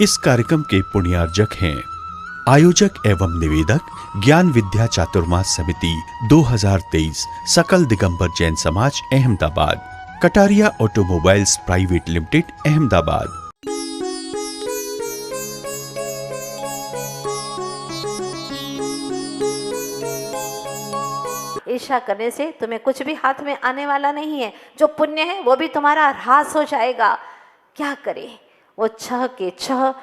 इस कार्यक्रम के पुण्यार्जक हैं आयोजक एवं निवेदक ज्ञान विद्या चातुर्मास समिति 2023 सकल दिगंबर जैन समाज Ahmedabad, Kataria automobiles private limited Ahmedabad. ईर्ष्या करने से तुम्हें कुछ भी हाथ में आने वाला नहीं है। जो पुण्य है वो भी तुम्हारा ह्रास हो जाएगा। क्या करे, वो 6 के 6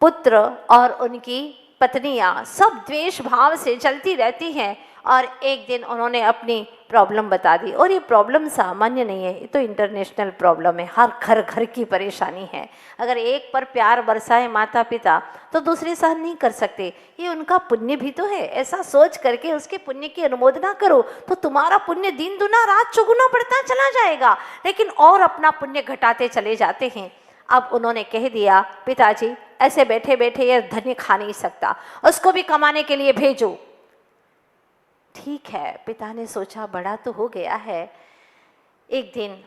पुत्र और उनकी पत्नियां सब द्वेष भाव से चलती रहती हैं। और एक दिन उन्होंने अपनी प्रॉब्लम बता दी। और ये प्रॉब्लम सामान्य नहीं है, ये तो इंटरनेशनल प्रॉब्लम है, हर घर घर की परेशानी है। अगर एक पर प्यार बरसाए माता पिता तो दूसरे सहन नहीं कर सकते। ये उनका पुण्य भी तो है। ऐसा सोच करके उसके पुण्य की अनुमोदना करो तो तुम्हारा पुण्य दिन दुना रात चौगुना बढ़ता चला जाएगा। लेकिन और अपना पुण्य घटाते चले जाते हैं। अब उन्होंने कह दिया, पिताजी ऐसे बैठे बैठे ये धन्य खा नहीं सकता, उसको भी कमाने के लिए भेजो। ठीक है, पिता ने सोचा बड़ा तो हो गया है। एक दिन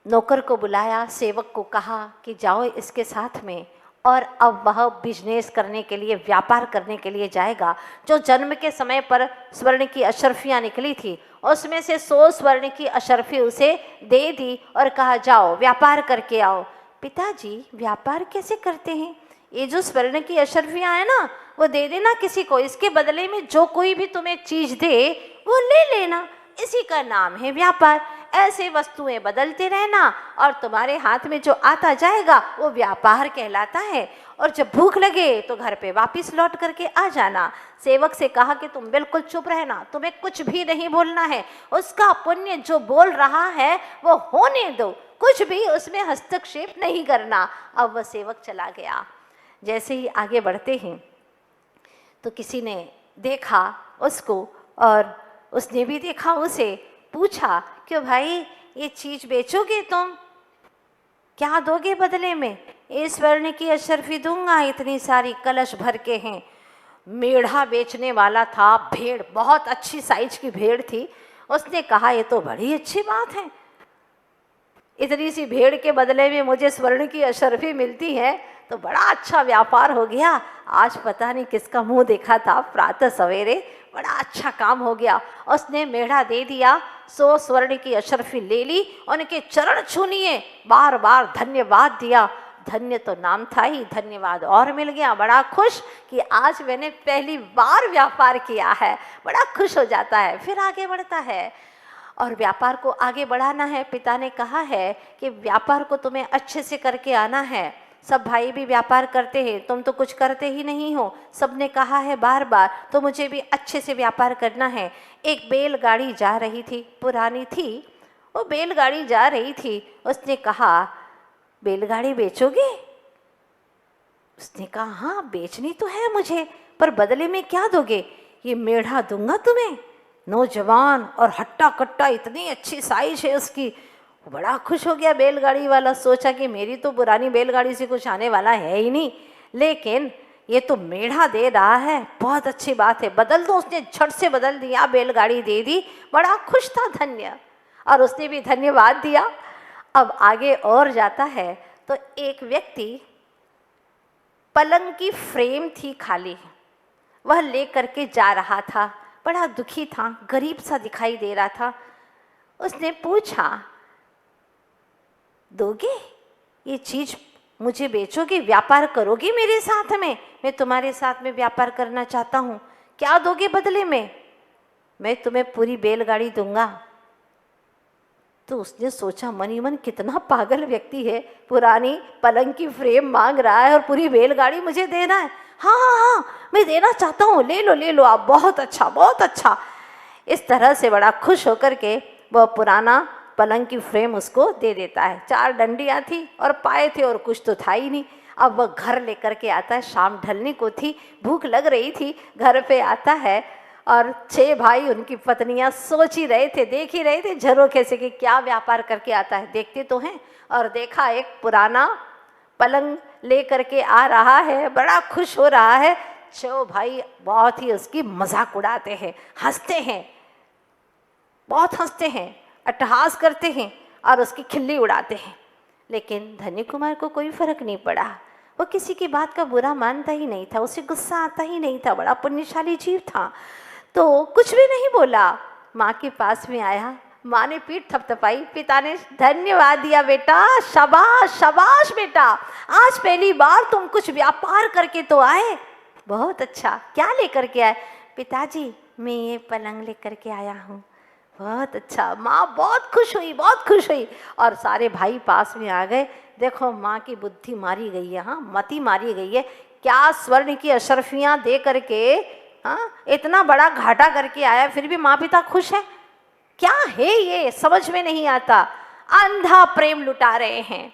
नौकर को बुलाया, सेवक को कहा कि जाओ इसके साथ में। और अब वह बिजनेस करने के लिए, व्यापार करने के लिए जाएगा। जो जन्म के समय पर स्वर्ण की अशर्फियाँ निकली थी उसमें से 100 स्वर्ण की अशर्फी उसे दे दी और कहा जाओ व्यापार करके आओ। पिताजी व्यापार कैसे करते हैं? ये जो स्वर्ण की अशर्फियाँ हैं ना, वो दे देना किसी को, इसके बदले में जो कोई भी तुम्हें चीज दे वो ले लेना, इसी का नाम है व्यापार। ऐसे वस्तुएं बदलते रहना और तुम्हारे हाथ में जो आता जाएगा वो व्यापार कहलाता है। और जब भूख लगे तो घर पे वापस लौट करके आ जाना। सेवक से कहा कि तुम बिल्कुल चुप रहना, तुम्हें कुछ भी नहीं बोलना है। उसका पुण्य जो बोल रहा है वो होने दो, कुछ भी उसमें हस्तक्षेप नहीं करना। अब वह सेवक चला गया। जैसे ही आगे बढ़ते हैं तो किसी ने देखा उसको और उसने भी देखा उसे। पूछा क्यों भाई, ये चीज बेचोगे तुम? क्या दोगे बदले में? इस स्वर्ण की अशर्फी दूंगा, इतनी सारी कलश भर के हैं। मेढ़ा बेचने वाला था, भेड़, बहुत अच्छी साइज की भेड़ थी। उसने कहा ये तो बड़ी अच्छी बात है, इतनी सी भेड़ के बदले में मुझे स्वर्ण की अशर्फी मिलती है तो बड़ा अच्छा व्यापार हो गया। आज पता नहीं किसका मुंह देखा था, प्रातः सवेरे बड़ा अच्छा काम हो गया। उसने मेढ़ा दे दिया, 100 स्वर्ण की अशर्फी ले ली, उनके चरण छूनिए, बार बार धन्यवाद दिया। धन्य तो नाम था ही, धन्यवाद और मिल गया। बड़ा खुश कि आज मैंने पहली बार व्यापार किया है। बड़ा खुश हो जाता है, फिर आगे बढ़ता है और व्यापार को आगे बढ़ाना है। पिता ने कहा है कि व्यापार को तुम्हें अच्छे से करके आना है। सब भाई भी व्यापार करते हैं, तुम तो कुछ करते ही नहीं हो। सबने कहा है बार बार, तो मुझे भी अच्छे से व्यापार करना है। एक बैलगाड़ी जा रही थी, पुरानी थी, वो बैलगाड़ी जा रही थी। उसने कहा बैलगाड़ी बेचोगे? उसने कहा हाँ बेचनी तो है मुझे, पर बदले में क्या दोगे? ये मेढ़ा दूंगा तुम्हें। नौजवान और हट्टा कट्टा, इतनी अच्छी साइज है उसकी। बड़ा खुश हो गया बैलगाड़ी वाला। सोचा कि मेरी तो पुरानी बैलगाड़ी से कुछ आने वाला है ही नहीं, लेकिन ये तो मेढ़ा दे रहा है, बहुत अच्छी बात है, बदल दो। उसने झट से बदल दिया, बैलगाड़ी दे दी। बड़ा खुश था, धन्य, और उसने भी धन्यवाद दिया। अब आगे और जाता है तो एक व्यक्ति, पलंग की फ्रेम थी खाली, वह ले करके जा रहा था। बड़ा दुखी था, गरीब सा दिखाई दे रहा था। उसने पूछा दोगे ये चीज, मुझे बेचोगे, व्यापार करोगे मेरे साथ में? मैं तुम्हारे साथ में व्यापार करना चाहता हूँ, क्या दोगे बदले में? मैं तुम्हें पूरी बैलगाड़ी दूंगा। तो उसने सोचा मन ही मन, कितना पागल व्यक्ति है, पुरानी पलंग की फ्रेम मांग रहा है और पूरी बैलगाड़ी मुझे देना है। हाँ हाँ हाँ मैं देना चाहता हूँ, ले लो आप, बहुत अच्छा बहुत अच्छा। इस तरह से बड़ा खुश होकर के वह पुराना पलंग की फ्रेम उसको दे देता है। 4 डंडियाँ थी और पाए थे और कुछ तो था ही नहीं। अब वह घर लेकर के आता है, शाम ढलने को थी, भूख लग रही थी। घर पे आता है और 6 भाई, उनकी पत्नियां सोच ही रहे थे, देख ही रहे थे झरोखे से कि क्या व्यापार करके आता है। देखते तो हैं, और देखा एक पुराना पलंग ले करके आ रहा है, बड़ा खुश हो रहा है। 6 भाई बहुत ही उसकी मजाक उड़ाते हैं, हंसते हैं, बहुत हंसते हैं, अट्टहास करते हैं और उसकी खिल्ली उड़ाते हैं। लेकिन धन्य कुमार को कोई फर्क नहीं पड़ा। वो किसी की बात का बुरा मानता ही नहीं था, उसे गुस्सा आता ही नहीं था, बड़ा पुण्यशाली जीव था। तो कुछ भी नहीं बोला, माँ के पास में आया, माँ ने पीठ थपथपाई, पिता ने धन्यवाद दिया, बेटा शाबाश शाबाश बेटा, आज पहली बार तुम कुछ व्यापार करके तो आए, बहुत अच्छा। क्या लेकर के आए? पिताजी मैं ये पलंग लेकर के आया हूँ। बहुत अच्छा। माँ बहुत खुश हुई, बहुत खुश हुई, और सारे भाई पास में आ गए। देखो माँ की बुद्धि मारी गई है, हाँ मति मारी गई है। क्या स्वर्ण की अशरफियाँ दे करके, हाँ इतना बड़ा घाटा करके आया, फिर भी माँ पिता खुश है। क्या है ये, समझ में नहीं आता। अंधा प्रेम लुटा रहे हैं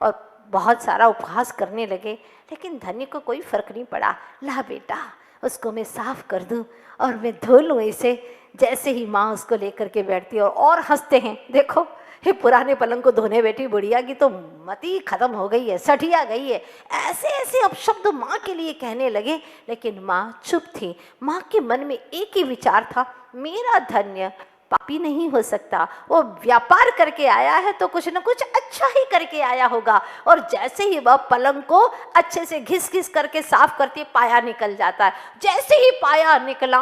और बहुत सारा उपहास करने लगे, लेकिन धनी को कोई फर्क नहीं पड़ा। ला बेटा उसको मैं साफ कर दूं और मैं धो लूँ इसे। जैसे ही माँ उसको लेकर के बैठती है और हंसते हैं, देखो ये पुराने पलंग को धोने बैठी बुढ़िया की तो मति खत्म हो गई है, सठिया गई है। ऐसे ऐसे अपशब्द माँ के लिए कहने लगे, लेकिन माँ चुप थी। माँ के मन में एक ही विचार था, मेरा धन्य पापी नहीं हो सकता, वो व्यापार करके आया है तो कुछ न कुछ अच्छा ही करके आया होगा। और जैसे ही वह पलंग को अच्छे से घिस घिस करके साफ करती, पाया निकल जाता है। जैसे ही पाया निकला,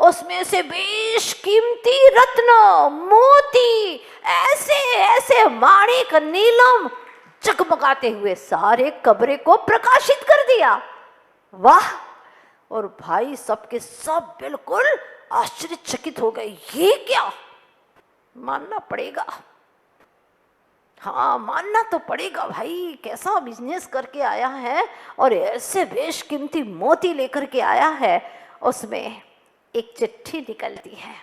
उसमें से बेशकीमती रत्न मोती ऐसे ऐसे माणिक नीलम चकमकाते हुए सारे कमरे को प्रकाशित कर दिया। वाह! और भाई सबके सब बिल्कुल आश्चर्यचकित हो गए, ये क्या? मानना पड़ेगा, हाँ मानना तो पड़ेगा भाई, कैसा बिजनेस करके आया है और ऐसे बेशकीमती मोती लेकर के आया है। उसमें एक चिट्ठी निकलती है।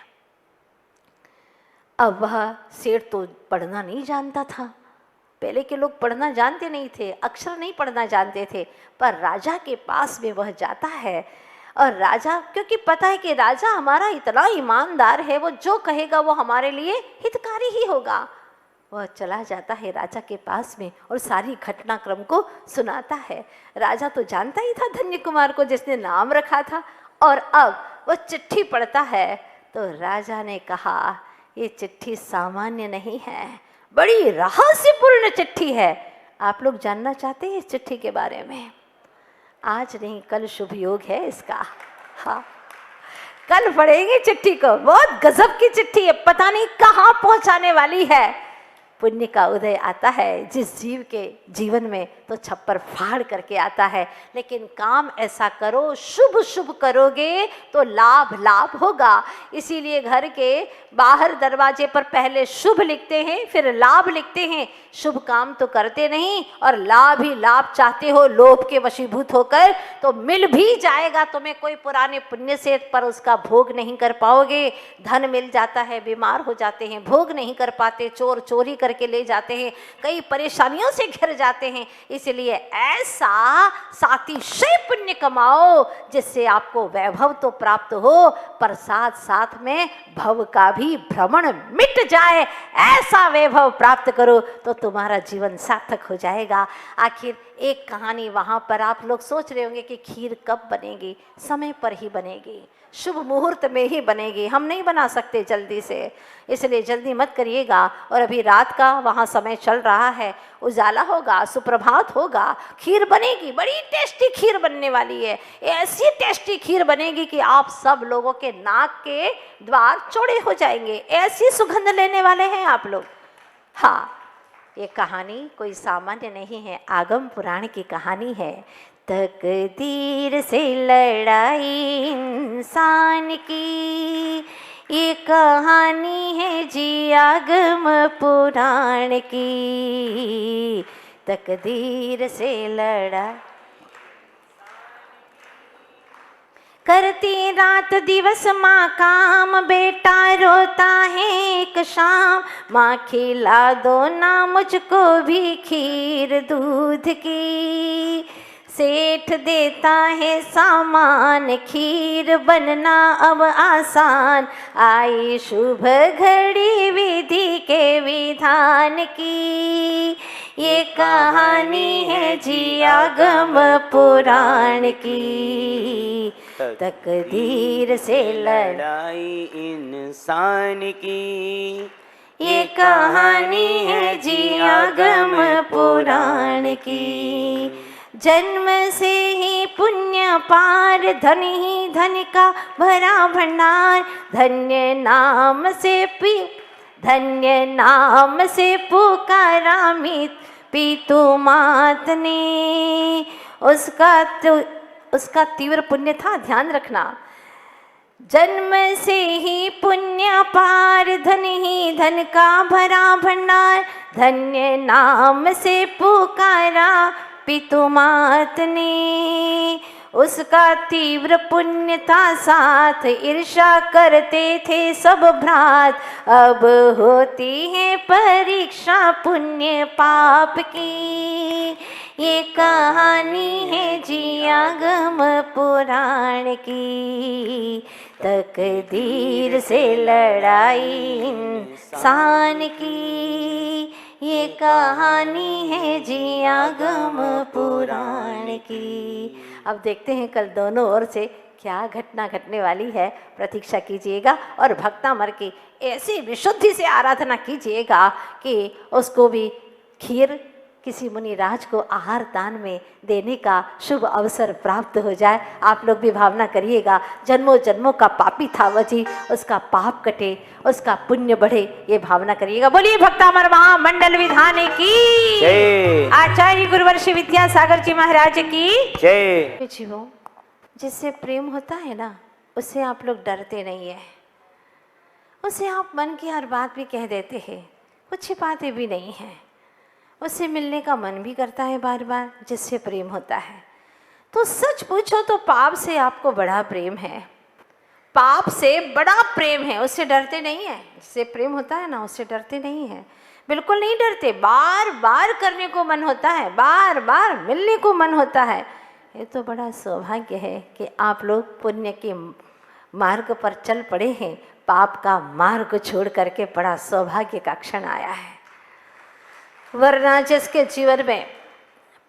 अब वह सेठ तो पढ़ना नहीं जानता था, पहले के लोग पढ़ना जानते नहीं थे, अक्षर नहीं पढ़ना जानते थे, पर राजा के पास में वह जाता है। और राजा, क्योंकि पता है कि राजा हमारा इतना ईमानदार है, वो जो कहेगा वो हमारे लिए हितकारी ही होगा, वह चला जाता है राजा के पास में और सारी घटनाक्रम को सुनाता है। राजा तो जानता ही था धन्य कुमार को, जिसने नाम रखा था। और अब वह चिट्ठी पढ़ता है तो राजा ने कहा, ये चिट्ठी सामान्य नहीं है, बड़ी रहस्यपूर्ण चिट्ठी है। आप लोग जानना चाहते हैं इस चिट्ठी के बारे में? आज नहीं कल शुभ योग है इसका, हाँ कल पढ़ेंगे चिट्ठी को। बहुत गजब की चिट्ठी है, पता नहीं कहाँ पहुंचाने वाली है। पुण्य का उदय आता है जिस जीव के जीवन में तो छप्पर फाड़ करके आता है, लेकिन काम ऐसा करो, शुभ शुभ करोगे तो लाभ लाभ होगा। इसीलिए घर के बाहर दरवाजे पर पहले शुभ लिखते हैं, फिर लाभ लिखते हैं। शुभ काम तो करते नहीं और लाभ ही लाभ चाहते हो, लोभ के वशीभूत होकर, तो मिल भी जाएगा तुम्हें कोई पुराने पुण्य से, पर उसका भोग नहीं कर पाओगे। धन मिल जाता है, बीमार हो जाते हैं, भोग नहीं कर पाते, चोर चोरी करके ले जाते हैं, कई परेशानियों से घिर जाते हैं। इसलिए ऐसा सातिशय पुण्य कमाओ जिससे आपको वैभव तो प्राप्त हो, पर साथ साथ में भव का भी भ्रमण मिट जाए। ऐसा वैभव प्राप्त करो तो तुम्हारा जीवन सार्थक हो जाएगा। आखिर एक कहानी वहां पर आप लोग सोच रहे होंगे कि खीर कब बनेगी? समय पर ही बनेगी, शुभ मुहूर्त में ही बनेगी, हम नहीं बना सकते जल्दी से, इसलिए जल्दी मत करिएगा। और अभी रात का वहाँ समय चल रहा है, उजाला होगा, सुप्रभात होगा, खीर बनेगी, बड़ी टेस्टी खीर बनने वाली है। ऐसी टेस्टी खीर बनेगी कि आप सब लोगों के नाक के द्वार चौड़े हो जाएंगे, ऐसी सुगंध लेने वाले हैं आप लोग। हाँ, ये कहानी कोई सामान्य नहीं है, आगम पुराण की कहानी है। तकदीर से लड़ाई इंसान की, ये कहानी है जी आगम पुराण की। तकदीर से लड़ा करती रात दिवस माँ काम, बेटा रोता है एक शाम, माँ खिला दो ना मुझको भी खीर दूध की। सेठ देता है सामान, खीर बनना अब आसान, आई शुभ घड़ी विधि के विधान की। ये कहानी है जी आगम पुराण की। तकदीर से लड़ाई इंसान की, ये कहानी है जी आगम पुराण की। जन्म से ही पुण्य पार, धन ही धन का भरा भंडार। धन्य नाम से पुकारा पितु मात ने। उसका तीव्र पुण्य था, ध्यान रखना। जन्म से ही पुण्य पार, धन ही धन का भरा भंडार। धन्य नाम से पुकारा पितु मात ने। उसका तीव्र पुण्य था साथ, ईर्षा करते थे सब भ्रात। अब होती है परीक्षा पुण्य पाप की, ये कहानी है जी आगम पुराण की। तकदीर से लड़ाई इंसान की, ये कहानी है जी आगम पुराण की। अब देखते हैं कल दोनों ओर से क्या घटना घटने वाली है। प्रतीक्षा कीजिएगा और भक्तामर की ऐसी विशुद्धि से आराधना कीजिएगा कि उसको भी खीर किसी मुनिराज को आहार दान में देने का शुभ अवसर प्राप्त हो जाए। आप लोग भी भावना करिएगा, जन्मों जन्मों का पापी था वह जी, उसका पाप कटे, उसका पुण्य बढ़े, ये भावना करिएगा। बोलिए भक्तामर महामंडल विधान की जय। आचार्य गुरुवर श्री विद्यासागर जी महाराज की जय। जीवो, जिससे प्रेम होता है ना, उससे आप लोग डरते नहीं है, उससे आप मन की हर बात भी कह देते हैं, कुछ छिपाते भी नहीं हैं, उससे मिलने का मन भी करता है बार बार, जिससे प्रेम होता है। तो सच पूछो तो पाप से आपको बड़ा प्रेम है, पाप से बड़ा प्रेम है, उससे डरते नहीं है। जिससे प्रेम होता है ना, उससे डरते नहीं है, बिल्कुल नहीं डरते। बार बार करने को मन होता है, बार बार मिलने को मन होता है। ये तो बड़ा सौभाग्य है कि आप लोग पुण्य के मार्ग पर चल पड़े हैं, पाप का मार्ग छोड़ करके बड़ा सौभाग्य का क्षण आया है। वरना जिसके जीवन में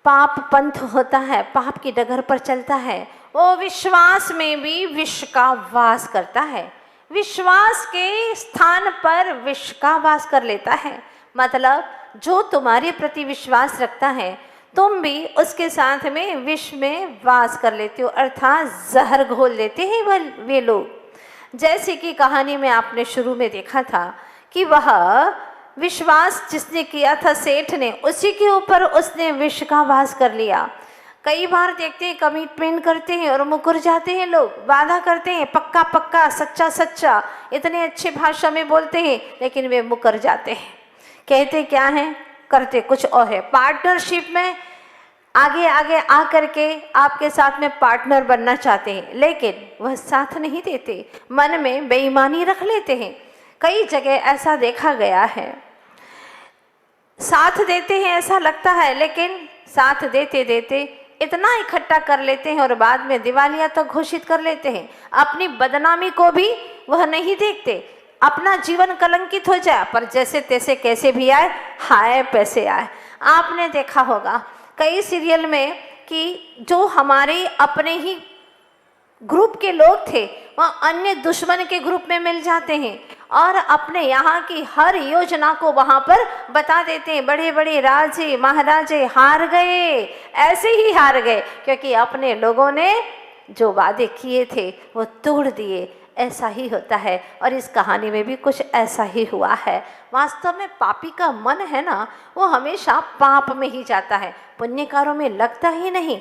पाप पंथ होता है, पाप की डगर पर चलता है, वो विश्वास में भी विष का वास करता है, विश्वास के स्थान पर विष का वास कर लेता है। मतलब जो तुम्हारे प्रति विश्वास रखता है, तुम भी उसके साथ में विष में वास कर लेते हो, अर्थात जहर घोल देते हैं वे लोग। जैसे कि कहानी में आपने शुरू में देखा था कि वह विश्वास जिसने किया था सेठ ने, उसी के ऊपर उसने विष का वास कर लिया। कई बार देखते हैं कमिटमेंट करते हैं और मुकर जाते हैं लोग, वादा करते हैं पक्का पक्का, सच्चा सच्चा, इतने अच्छे भाषा में बोलते हैं, लेकिन वे मुकर जाते हैं। कहते क्या हैं, करते कुछ और है। पार्टनरशिप में आगे आगे आ करके आपके साथ में पार्टनर बनना चाहते हैं, लेकिन वह साथ नहीं देते, मन में बेईमानी रख लेते हैं। कई जगह ऐसा देखा गया है, साथ देते हैं ऐसा लगता है, लेकिन साथ देते देते इतना इकट्ठा कर लेते हैं और बाद में दिवालिया तक घोषित कर लेते हैं। अपनी बदनामी को भी वह नहीं देखते, अपना जीवन कलंकित हो जाए, पर जैसे तैसे कैसे भी आए, हाय पैसे आए। आपने देखा होगा कई सीरियल में कि जो हमारे अपने ही ग्रुप के लोग थे, वह अन्य दुश्मन के ग्रुप में मिल जाते हैं और अपने यहाँ की हर योजना को वहाँ पर बता देते हैं। बड़े बड़े राजे महाराजे हार गए, ऐसे ही हार गए, क्योंकि अपने लोगों ने जो वादे किए थे वो तोड़ दिए। ऐसा ही होता है और इस कहानी में भी कुछ ऐसा ही हुआ है। वास्तव में पापी का मन है ना, वो हमेशा पाप में ही जाता है, पुण्य कार्यों में लगता ही नहीं।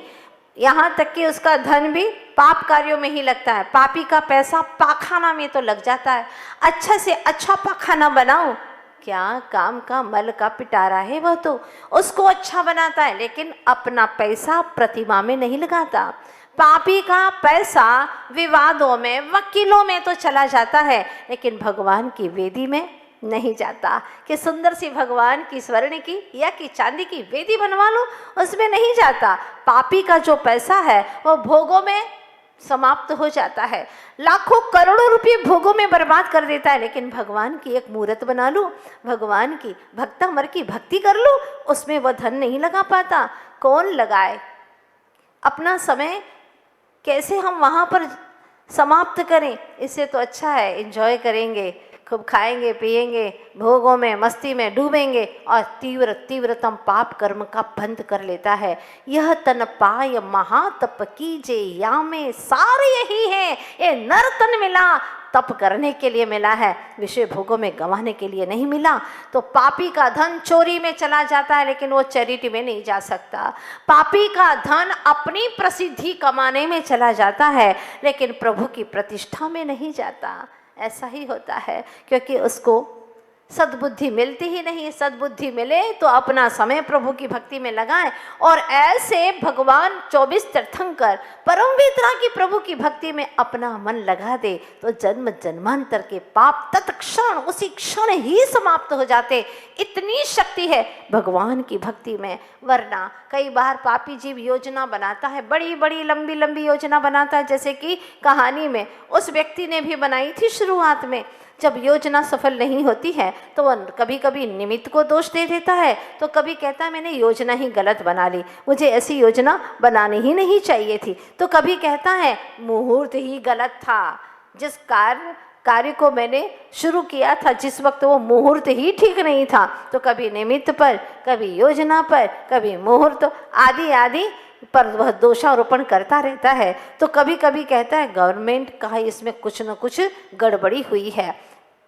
यहाँ तक कि उसका धन भी पाप कार्यों में ही लगता है। पापी का पैसा पाखाना में तो लग जाता है। अच्छा से अच्छा पाखाना बनाओ, क्या काम का मल का पिटारा है वह, तो उसको अच्छा बनाता है, लेकिन अपना पैसा प्रतिमा में नहीं लगाता। पापी का पैसा विवादों में, वकीलों में तो चला जाता है, लेकिन भगवान की वेदी में नहीं जाता कि सुंदर सी भगवान की स्वर्ण की या कि चांदी की वेदी बनवा लो, उसमें नहीं जाता। पापी का जो पैसा है वो भोगों में समाप्त हो जाता है, लाखों करोड़ों रुपए भोगों में बर्बाद कर देता है। लेकिन भगवान की एक मूर्त बना लो, भगवान की भक्तमर की भक्ति कर लो, उसमें वह धन नहीं लगा पाता। कौन लगाए? अपना समय कैसे हम वहाँ पर समाप्त करें? इससे तो अच्छा है एंजॉय करेंगे, खूब खाएंगे पिएंगे, भोगों में मस्ती में डूबेंगे और तीव्रतम पाप कर्म का बंध कर लेता है। यह तन पाय महातप कीजे या में सार यही है, ये नर तन मिला तप करने के लिए मिला है, विषय भोगों में गंवाने के लिए नहीं मिला। तो पापी का धन चोरी में चला जाता है लेकिन वो चैरिटी में नहीं जा सकता। पापी का धन अपनी प्रसिद्धि कमाने में चला जाता है लेकिन प्रभु की प्रतिष्ठा में नहीं जाता। ऐसा ही होता है क्योंकि उसको सद्बुद्धि मिलती ही नहीं। सद्बुद्धि मिले तो अपना समय प्रभु की भक्ति में लगाएं और ऐसे भगवान 24 तीर्थंकर परम वितरा की प्रभु की भक्ति में अपना मन लगा दे तो जन्म जन्मांतर के पाप तत्क्षण उसी क्षण ही समाप्त हो जाते। इतनी शक्ति है भगवान की भक्ति में। वरना कई बार पापी जीव योजना बनाता है, बड़ी बड़ी लंबी लंबी योजना बनाता है, जैसे कि कहानी में उस व्यक्ति ने भी बनाई थी। शुरुआत में जब योजना सफल नहीं होती है तो वह कभी कभी निमित्त को दोष दे देता है, तो कभी कहता है मैंने योजना ही गलत बना ली, मुझे ऐसी योजना बनानी ही नहीं चाहिए थी। तो कभी कहता है मुहूर्त ही गलत था, जिस कार्य को मैंने शुरू किया था जिस वक्त वो मुहूर्त ही ठीक नहीं था। तो कभी निमित्त पर, कभी योजना पर, कभी मुहूर्त आदि आदि पर वह दोषारोपण करता रहता है। तो कभी कभी कहता है गवर्नमेंट का इसमें कुछ न कुछ गड़बड़ी हुई है,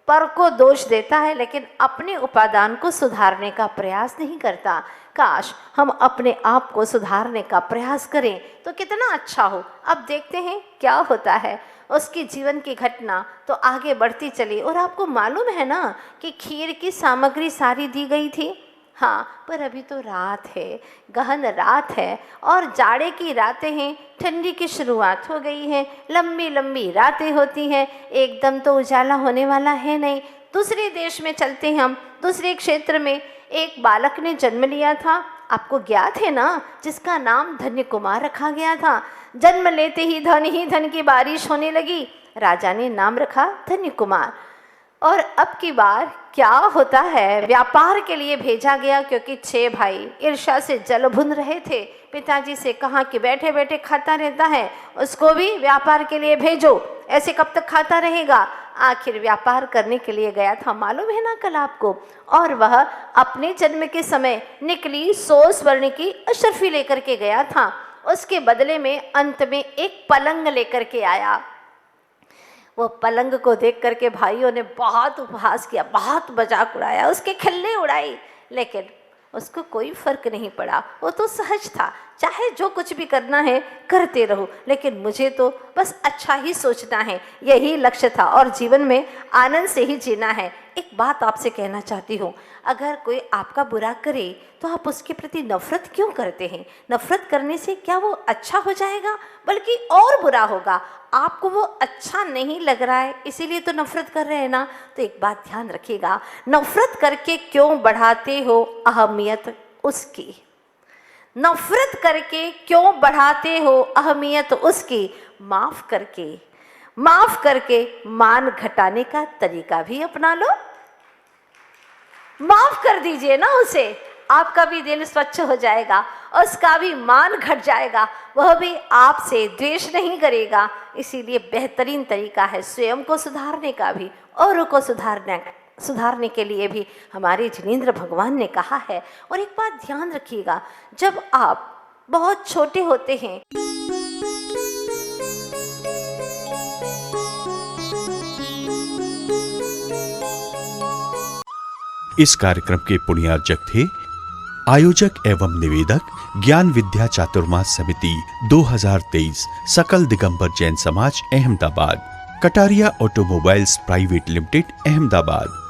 पर को दोष देता है लेकिन अपने उपादान को सुधारने का प्रयास नहीं करता। काश हम अपने आप को सुधारने का प्रयास करें तो कितना अच्छा हो। अब देखते हैं क्या होता है। उसकी जीवन की घटना तो आगे बढ़ती चली और आपको मालूम है ना कि खीर की सामग्री सारी दी गई थी। हाँ, पर अभी तो रात है, गहन रात है और जाड़े की रातें हैं, ठंडी की शुरुआत हो गई है, लंबी लंबी रातें होती हैं, एकदम तो उजाला होने वाला है नहीं। दूसरे देश में चलते हैं हम, दूसरे क्षेत्र में एक बालक ने जन्म लिया था, आपको ज्ञात है ना, जिसका नाम धन्य कुमार रखा गया था। जन्म लेते ही धन की बारिश होने लगी, राजा ने नाम रखा धन्य कुमार। और अब की बार क्या होता है, व्यापार के लिए भेजा गया क्योंकि 6 भाई ईर्ष्या से जल भुन रहे थे। पिताजी से कहा कि बैठे बैठे खाता रहता है, उसको भी व्यापार के लिए भेजो, ऐसे कब तक खाता रहेगा। आखिर व्यापार करने के लिए गया था, मालूम है ना कल आपको, और वह अपने जन्म के समय निकली 100 स्वर्ण की अशर्फी लेकर के गया था। उसके बदले में अंत में एक पलंग लेकर के आया। वो पलंग को देख करके भाइयों ने बहुत उपहास किया, बहुत मजाक उड़ाया, उसके खिल्ली उड़ाई, लेकिन उसको कोई फर्क नहीं पड़ा। वो तो सहज था, चाहे जो कुछ भी करना है करते रहो, लेकिन मुझे तो बस अच्छा ही सोचना है, यही लक्ष्य था और जीवन में आनंद से ही जीना है। एक बात आपसे कहना चाहती हूँ, अगर कोई आपका बुरा करे तो आप उसके प्रति नफरत क्यों करते हैं? नफरत करने से क्या वो अच्छा हो जाएगा, बल्कि और बुरा होगा। आपको वो अच्छा नहीं लग रहा है इसीलिए तो नफरत कर रहे हैं ना। तो एक बात ध्यान रखिएगा, नफरत करके क्यों बढ़ाते हो अहमियत उसकी, नफरत करके क्यों बढ़ाते हो अहमियत उसकी। माफ करके मान घटाने का तरीका भी अपना लो, माफ कर दीजिए ना उसे, आपका भी दिल स्वच्छ हो जाएगा, उसका भी मान घट जाएगा, वह भी आपसे द्वेष नहीं करेगा। इसीलिए बेहतरीन तरीका है स्वयं को सुधारने का भी, औरों को सुधारने के लिए भी हमारे जिनेंद्र भगवान ने कहा है। और एक बात ध्यान रखिएगा, जब आप बहुत छोटे होते हैं, इस कार्यक्रम के पुण्यार्जक थे आयोजक एवं निवेदक ज्ञान विद्या चातुर्मास समिति 2023 सकल दिगंबर जैन समाज Ahmedabad, Kataria automobiles private limited Ahmedabad.